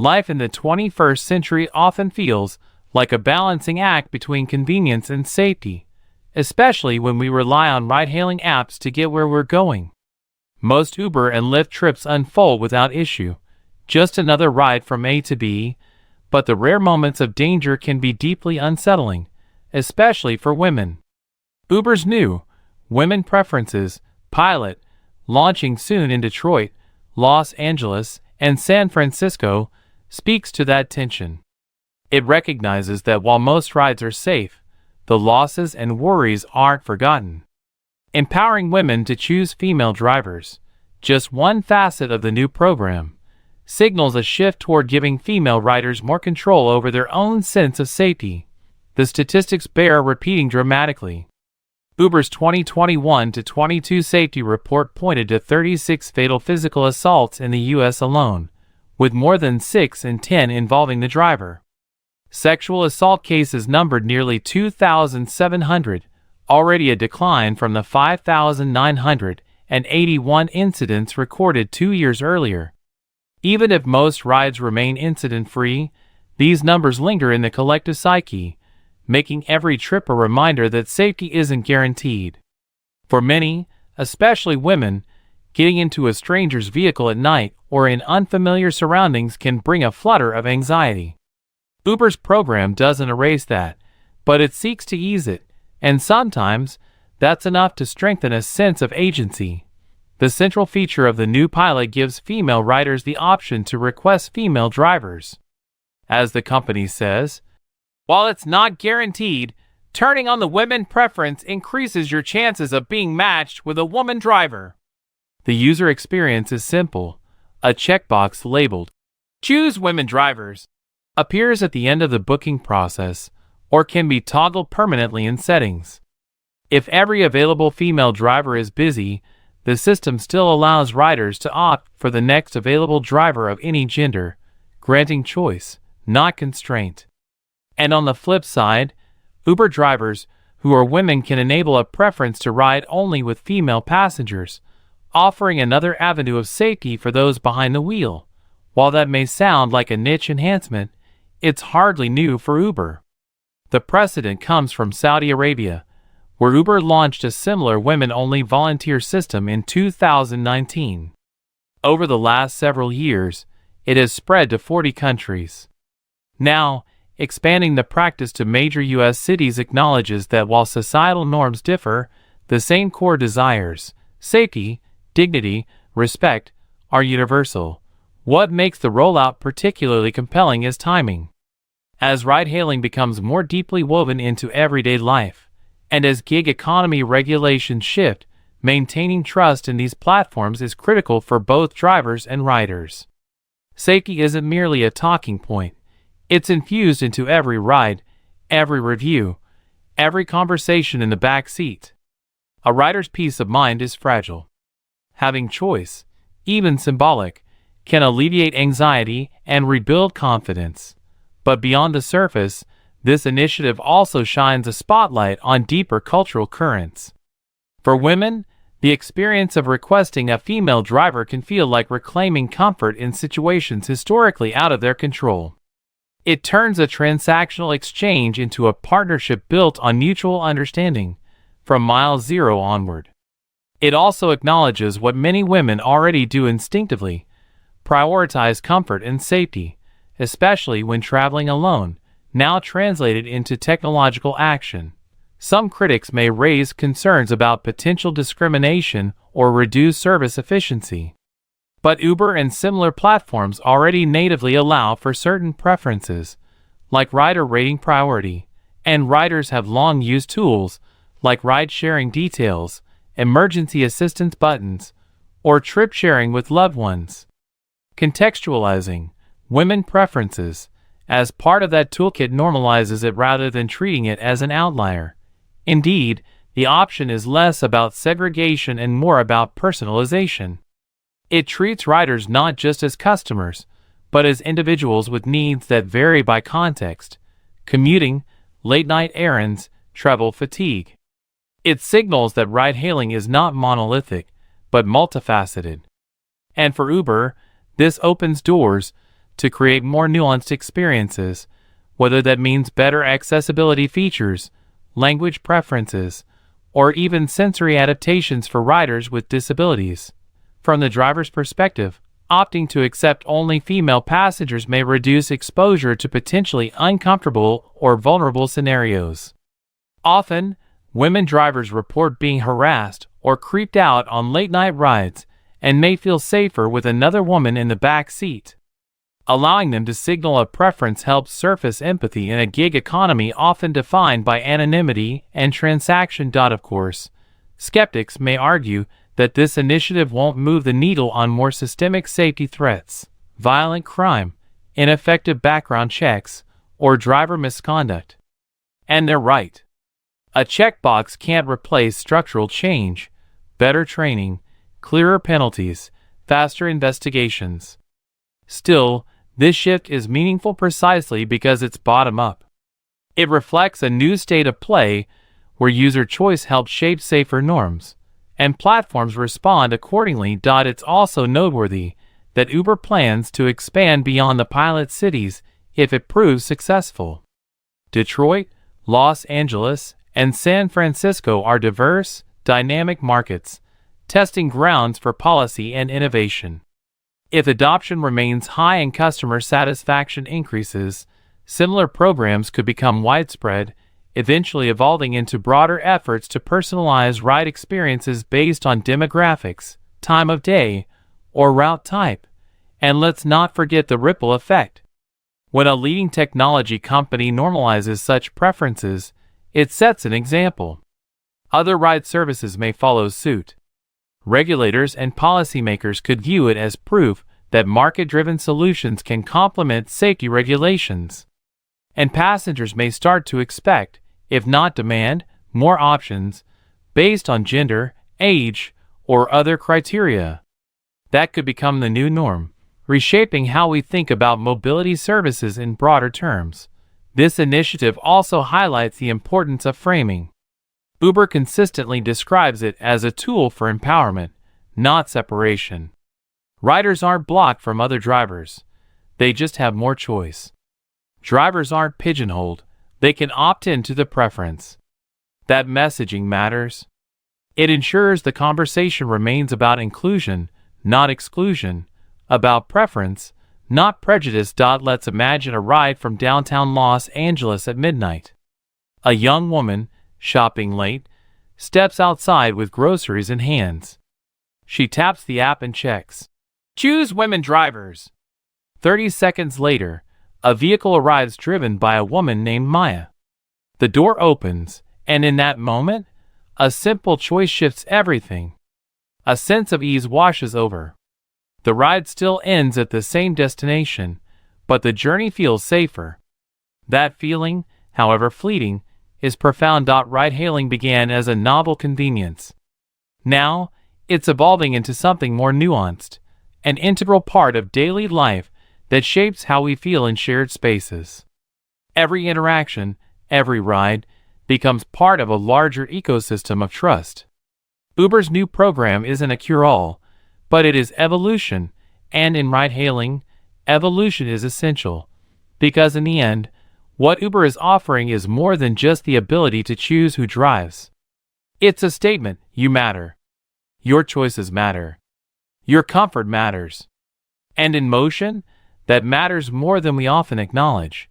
Life in the 21st century often feels like a balancing act between convenience and safety, especially when we rely on ride-hailing apps to get where we're going. Most Uber and Lyft trips unfold without issue, just another ride from A to B, but the rare moments of danger can be deeply unsettling, especially for women. Uber's new Women Preferences pilot, launching soon in Detroit, Los Angeles, and San Francisco, speaks to that tension. It recognizes that while most rides are safe, the losses and worries aren't forgotten. Empowering women to choose female drivers, just one facet of the new program, signals a shift toward giving female riders more control over their own sense of safety. The statistics bear repeating dramatically. Uber's 2021-22 safety report pointed to 36 fatal physical assaults in the U.S. alone, with more than 6 in 10 involving the driver. Sexual assault cases numbered nearly 2,700, already a decline from the 5,981 incidents recorded 2 years earlier. Even if most rides remain incident-free, these numbers linger in the collective psyche, making every trip a reminder that safety isn't guaranteed. For many, especially women, getting into a stranger's vehicle at night or in unfamiliar surroundings can bring a flutter of anxiety. Uber's program doesn't erase that, but it seeks to ease it, and sometimes that's enough to strengthen a sense of agency. The central feature of the new pilot gives female riders the option to request female drivers. As the company says, while it's not guaranteed, turning on the women preference increases your chances of being matched with a woman driver. The user experience is simple. A checkbox labeled "Choose Women Drivers" appears at the end of the booking process, or can be toggled permanently in settings. If every available female driver is busy, the system still allows riders to opt for the next available driver of any gender, granting choice, not constraint. And on the flip side, Uber drivers who are women can enable a preference to ride only with female passengers, offering another avenue of safety for those behind the wheel. While that may sound like a niche enhancement, it's hardly new for Uber. The precedent comes from Saudi Arabia, where Uber launched a similar women-only volunteer system in 2019. Over the last several years, it has spread to 40 countries. Now, expanding the practice to major U.S. cities acknowledges that while societal norms differ, the same core desires, safety, dignity, respect, are universal. What makes the rollout particularly compelling is timing. As ride-hailing becomes more deeply woven into everyday life, and as gig economy regulations shift, maintaining trust in these platforms is critical for both drivers and riders. Safety isn't merely a talking point. It's infused into every ride, every review, every conversation in the back seat. A rider's peace of mind is fragile. Having choice, even symbolic, can alleviate anxiety and rebuild confidence. But beyond the surface, this initiative also shines a spotlight on deeper cultural currents. For women, the experience of requesting a female driver can feel like reclaiming comfort in situations historically out of their control. It turns a transactional exchange into a partnership built on mutual understanding, from mile zero onward. It also acknowledges what many women already do instinctively: prioritize comfort and safety, especially when traveling alone, now translated into technological action. Some critics may raise concerns about potential discrimination or reduced service efficiency. But Uber and similar platforms already natively allow for certain preferences, like rider rating priority, and riders have long used tools like ride-sharing details, emergency assistance buttons, or trip sharing with loved ones. Contextualizing women preferences as part of that toolkit normalizes it rather than treating it as an outlier. Indeed, the option is less about segregation and more about personalization. It treats riders not just as customers, but as individuals with needs that vary by context: commuting, late-night errands, travel fatigue. It signals that ride-hailing is not monolithic, but multifaceted. And for Uber, this opens doors to create more nuanced experiences, whether that means better accessibility features, language preferences, or even sensory adaptations for riders with disabilities. From the driver's perspective, opting to accept only female passengers may reduce exposure to potentially uncomfortable or vulnerable scenarios. Often, women drivers report being harassed or creeped out on late-night rides and may feel safer with another woman in the back seat. Allowing them to signal a preference helps surface empathy in a gig economy often defined by anonymity and transaction. Of course, skeptics may argue that this initiative won't move the needle on more systemic safety threats, violent crime, ineffective background checks, or driver misconduct. And they're right. A checkbox can't replace structural change, better training, clearer penalties, faster investigations. Still, this shift is meaningful precisely because it's bottom-up. It reflects a new state of play where user choice helps shape safer norms, and platforms respond accordingly. It's also noteworthy that Uber plans to expand beyond the pilot cities if it proves successful. Detroit, Los Angeles, and San Francisco are diverse, dynamic markets, testing grounds for policy and innovation. If adoption remains high and customer satisfaction increases, similar programs could become widespread, eventually evolving into broader efforts to personalize ride experiences based on demographics, time of day, or route type. And let's not forget the ripple effect. When a leading technology company normalizes such preferences, it sets an example. Other ride services may follow suit. Regulators and policymakers could view it as proof that market-driven solutions can complement safety regulations. And passengers may start to expect, if not demand, more options based on gender, age, or other criteria. That could become the new norm, reshaping how we think about mobility services in broader terms. This initiative also highlights the importance of framing. Uber consistently describes it as a tool for empowerment, not separation. Riders aren't blocked from other drivers. They just have more choice. Drivers aren't pigeonholed. They can opt into the preference. That messaging matters. It ensures the conversation remains about inclusion, not exclusion, about preference, not prejudice. Let's imagine a ride from downtown Los Angeles at midnight. A young woman, shopping late, steps outside with groceries in hands. She taps the app and checks. Choose women drivers. 30 seconds later, a vehicle arrives driven by a woman named Maya. The door opens, and in that moment, a simple choice shifts everything. A sense of ease washes over. The ride still ends at the same destination, but the journey feels safer. That feeling, however fleeting, is profound. Ride-hailing began as a novel convenience. Now, it's evolving into something more nuanced, an integral part of daily life that shapes how we feel in shared spaces. Every interaction, every ride, becomes part of a larger ecosystem of trust. Uber's new program isn't a cure-all, but it is evolution, and in ride-hailing, evolution is essential, because in the end, what Uber is offering is more than just the ability to choose who drives. It's a statement: you matter. Your choices matter. Your comfort matters. And in motion, that matters more than we often acknowledge.